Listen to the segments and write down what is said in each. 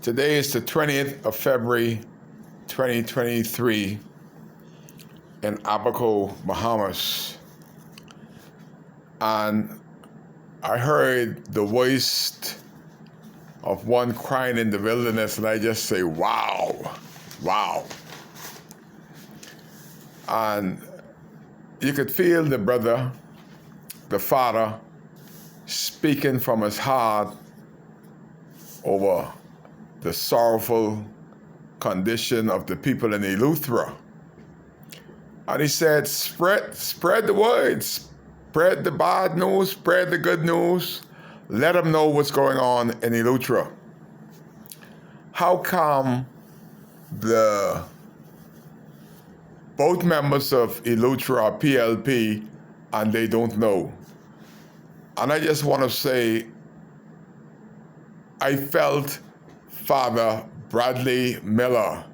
Today is the 20th of February, 2023 in Abaco, Bahamas. And I heard the voice of one crying in the wilderness, and I just say, wow, wow. And you could feel the brother, the father, speaking from his heart over the sorrowful condition of the people in Eleuthera. And he said, spread the word, spread the bad news, spread the good news, let them know what's going on in Eleuthera. How come both members of Eleuthera are PLP and they don't know? And I just want to say, I felt Father Bradley Miller,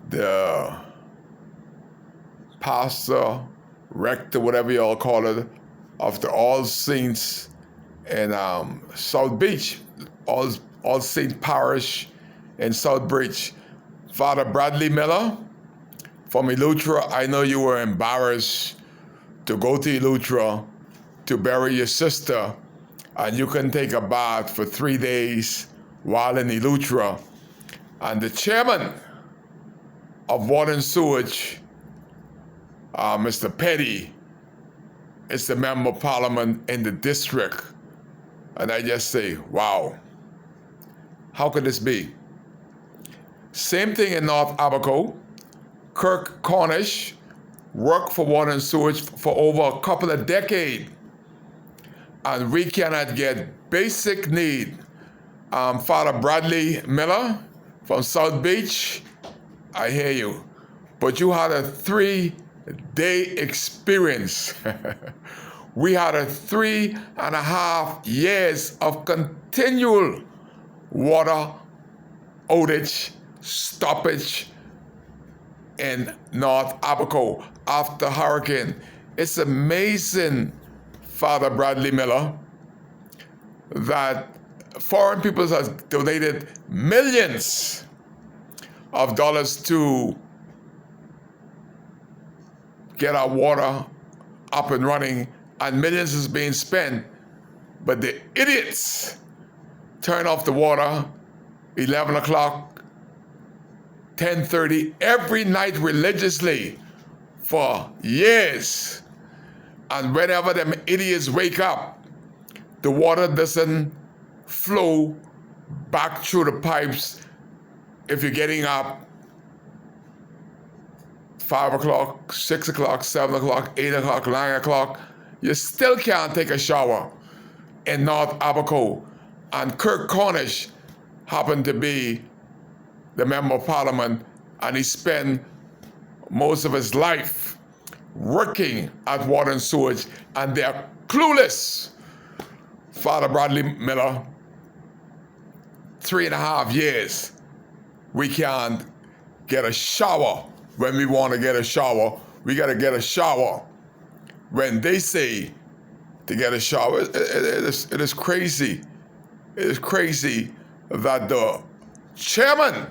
the pastor, rector, whatever you all call it, of the All Saints in South Beach, All Saints Parish in South Beach. Father Bradley Miller from Eleuthera, I know you were embarrassed to go to Eleuthera to bury your sister, and you can take a bath for 3 days while in Eleuthera. And the chairman of Water and Sewage, Mr. Petty, is the member of parliament in the district. And I just say, wow, how could this be? Same thing in North Abaco. Kirk Cornish worked for Water and Sewage for over a couple of decades, and we cannot get basic need. Father Bradley Miller from South Beach, I hear you, but you had a 3-day experience. We had a 3.5 years of continual water outage, stoppage in North Abaco after hurricane. It's amazing, Father Bradley Miller, that foreign peoples have donated millions of dollars to get our water up and running, and millions is being spent, but the idiots turn off the water 11 o'clock, 10:30 every night religiously for years. And whenever them idiots wake up, the water doesn't flow back through the pipes. If you're getting up 5 o'clock, 6 o'clock, 7 o'clock, 8 o'clock, 9 o'clock, you still can't take a shower in North Abaco. And Kirk Cornish happened to be the member of parliament, and he spent most of his life working at Water and Sewage, and they are clueless. Father Bradley Miller, 3.5 years, we can't get a shower when we want to get a shower. We got to get a shower when they say to get a shower. It is crazy. It is crazy that the chairman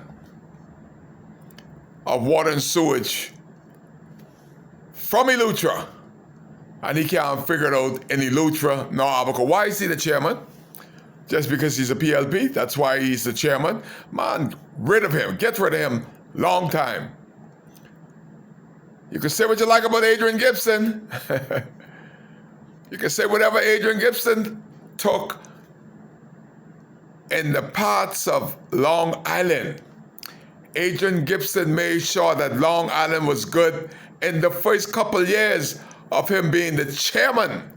of Water and Sewage from Eleuthera, and he can't figure it out in Eleuthera nor Abaco. Why is he the chairman? Just because he's a PLP? That's why he's the chairman? Man, rid of him. Get rid of him. Long time. You can say what you like about Adrian Gibson. You can say whatever Adrian Gibson took in the parts of Long Island. Adrian Gibson made sure that Long Island was good in the first couple years of him being the chairman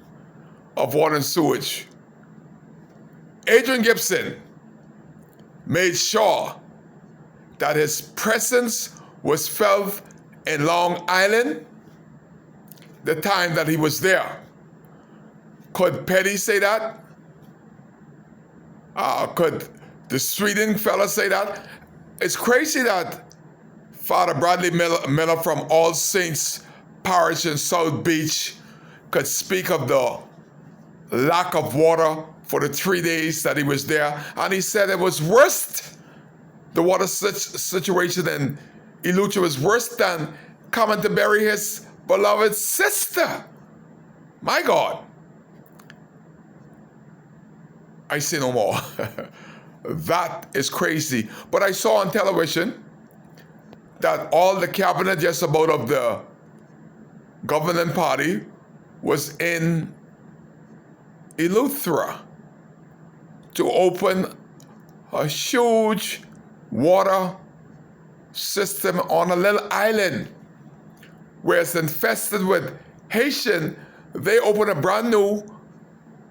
of Water and Sewage. Adrian Gibson made sure that his presence was felt in Long Island the time that he was there. Could Petty say that? Could the Sweden fella say that? It's crazy that Father Bradley Miller from All Saints Parish in South Beach could speak of the lack of water for the 3 days that he was there. And he said it was worse. The water situation in Eleuthera was worse than coming to bury his beloved sister. My God. I say no more. That is crazy. But I saw on television that all the cabinet just about of the governing party was in Eleuthera to open a huge water system on a little island where it's infested with Haitian. They opened a brand new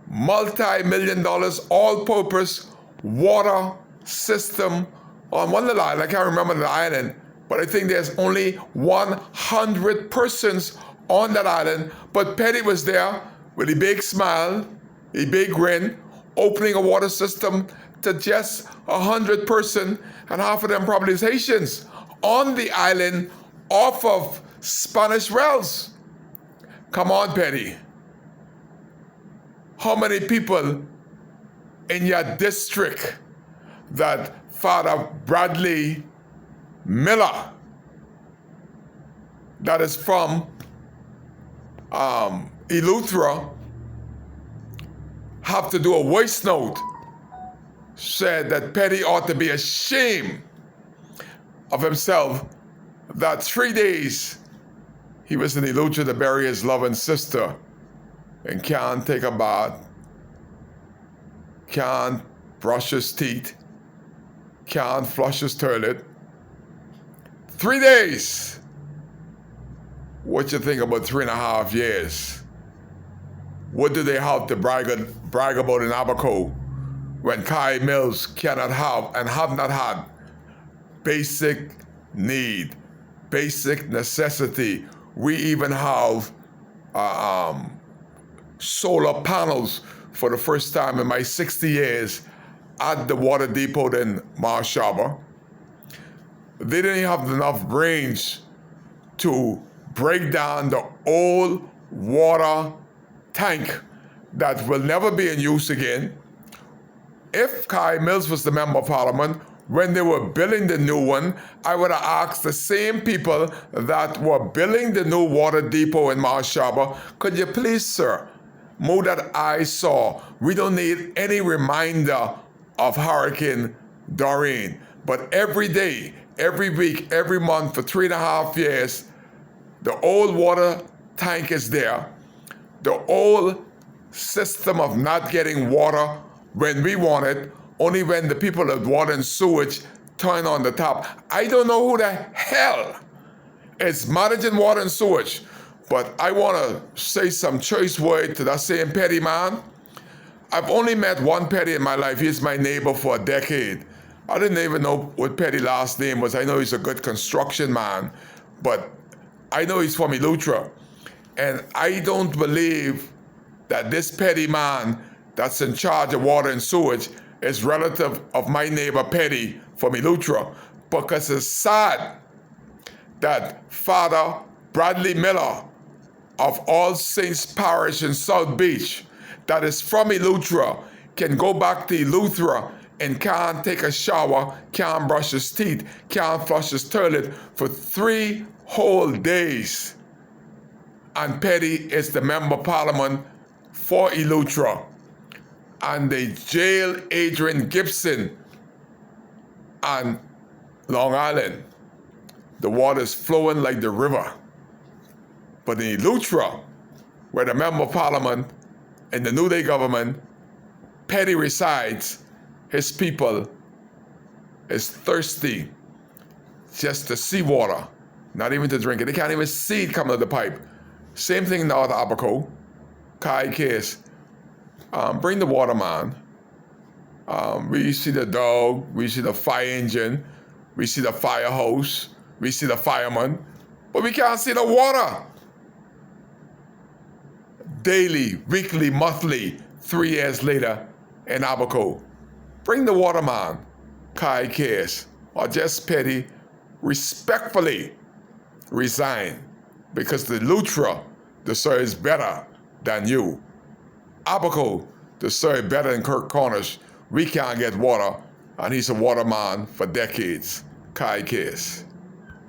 multi-million-dollar all-purpose water system on one little island. I can't remember the island, but I think there's only 100 persons on that island. But Petty was there with a big smile, a big grin, opening a water system to just 100 persons, and half of them probably is Haitians, on the island off of Spanish wells. Come on, Petty. How many people in your district that Father Bradley Miller, that is from Eleuthera, have to do a voice note, said that Petty ought to be ashamed of himself that 3 days he was in Eleuthera to bury his loving sister and can't take a bath, can't brush his teeth, can't flush his toilet. 3 days. What you think about 3.5 years? What do they have to brag about in Abaco when Kai Mills cannot have and have not had basic need, basic necessity? We even have solar panels for the first time in my 60 years at the water depot in Marshaba. They didn't have enough range to break down the old water tank that will never be in use again. If Kai Mills was the member of parliament, when they were building the new one, I would have asked the same people that were building the new water depot in Marshaba, could you please, sir, move that eyesore? We don't need any reminder of Hurricane Doreen. But every day, every week, every month for 3.5 years, the old water tank is there. The old system of not getting water when we want it, only when the people of water and sewage turn on the tap. I don't know who the hell is managing water and sewage, but I want to say some choice word to that same Petty man. I've only met one Petty in my life. He's my neighbor for a decade. I didn't even know what Petty's last name was. I know he's a good construction man, but I know he's from Eleuthera. And I don't believe that this Petty man that's in charge of water and sewage is relative of my neighbor Petty from Eleuthera, because it's sad that Father Bradley Miller of All Saints Parish in South Beach, that is from Eleuthera, can go back to Eleuthera and can't take a shower, can't brush his teeth, can't flush his toilet for 3 whole days. And Petty is the member of parliament for Eleuthera. And they jail Adrian Gibson on Long Island. The water is flowing like the river. But in Eleuthera, where the member of parliament in the New Day government, Petty resides, his people is thirsty just to see water, not even to drink it. They can't even see it coming out of the pipe. Same thing now at Abaco, Kai case. Bring the water, man. We see the dog, we see the fire engine, we see the fire hose, we see the fireman, but we can't see the water. Daily, weekly, monthly, 3 years later in Abaco. Bring the water, man. Kai case, or just Petty, respectfully resign, because the Eleuthera deserves better than you. Abaco to serve better than Kirk Cornish. We can't get water, and he's a waterman for decades. Kai Case.